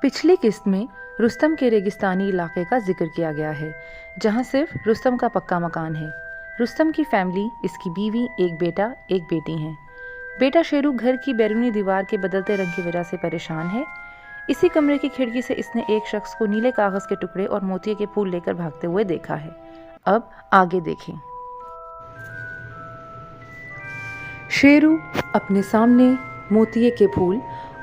पिछली किस्त में रुस्तम के रेगिस्तानी इलाके का जिक्र किया गया है, जहां सिर्फ रुस्तम का पक्का मकान है। रुस्तम की फैमिली, इसकी बीवी, एक बेटा, एक बेटी हैं। बेटा शेरू घर की बैरूनी दीवार के बदलते रंग की वजह से परेशान है। इसी कमरे की खिड़की से इसने एक शख्स को नीले कागज के टुकड़े और मोतिये के फूल लेकर भागते हुए देखा है। अब आगे देखें। शेरू अपने सामने मोतिये के फूल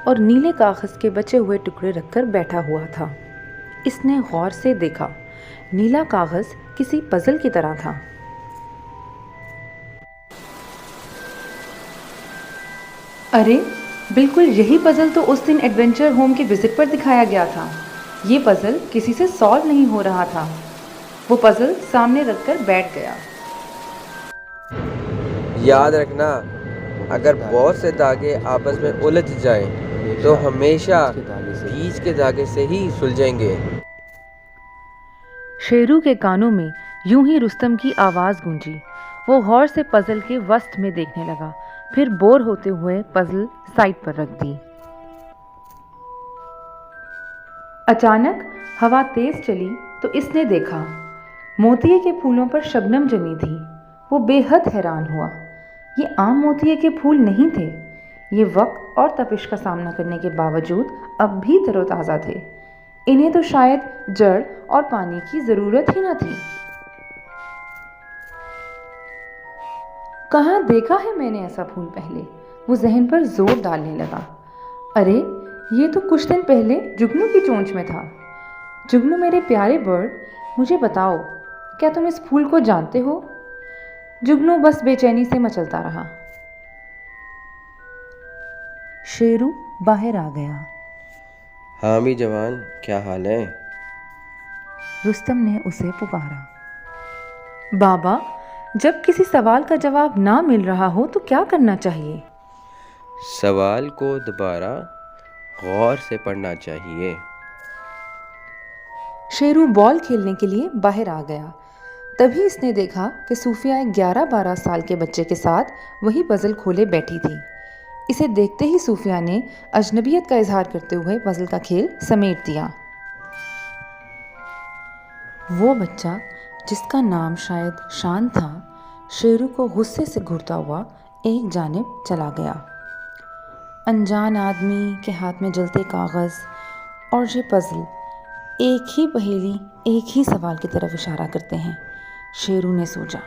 और नीले कागज के बचे हुए टुकड़े रखकर बैठा हुआ था। इसने गौर से देखा, नीला कागज किसी पजल की तरह था। अरे, बिल्कुल यही पजल तो उस दिन एडवेंचर होम के विजिट पर दिखाया गया था। ये पजल किसी से सॉल्व नहीं हो रहा था। वो पजल सामने रखकर बैठ गया। याद रखना, अगर बहुत से धागे आपस में उलझ जाएं, तो हमेशा बीच के धागे से ही सुलझेंगे। शेरू के कानों में यूं ही रुस्तम की आवाज़ गूंजी। वो गौर से पजल के वस्त में देखने लगा, फिर बोर होते हुए पजल साइड पर रख दी। अचानक हवा तेज चली तो इसने देखा, मोतिये के फूलों पर शबनम जमी थी। वो बेहद हैरान हुआ। ये आम मोतिये के फूल नहीं थे। ये वक्त और तपिश का सामना करने के बावजूद अब भी तरोताज़ा थे। इन्हें तो शायद जड़ और पानी की ज़रूरत ही न थी। कहाँ देखा है मैंने ऐसा फूल पहले? वो जहन पर जोर डालने लगा। अरे, ये तो कुछ दिन पहले जुगनू की चोंच में था। जुगनू मेरे प्यारे बर्ड, मुझे बताओ, क्या तुम इस फूल को जानते हो? जुगनू बस बेचैनी से मचलता रहा। शेरू बाहर आ गया। हाँ भी जवान, क्या हाल है? रुस्तम ने उसे पुकारा। बाबा, जब किसी सवाल का जवाब ना मिल रहा हो तो क्या करना चाहिए? सवाल को दोबारा गौर से पढ़ना चाहिए। शेरू बॉल खेलने के लिए बाहर आ गया। तभी इसने देखा कि सूफिया एक 11-12 साल के बच्चे के साथ वही पजल खोले बैठी थी। इसे देखते ही सूफिया ने अजनबियत का इजहार करते हुए पजल का खेल समेट दिया। वो बच्चा, जिसका नाम शायद शान था, शेरू को गुस्से से घूरता हुआ एक जानिब चला गया। अनजान आदमी के हाथ में जलते कागज़ और ये पजल एक ही पहेली, एक ही सवाल की तरफ इशारा करते हैं, शेरू ने सोचा।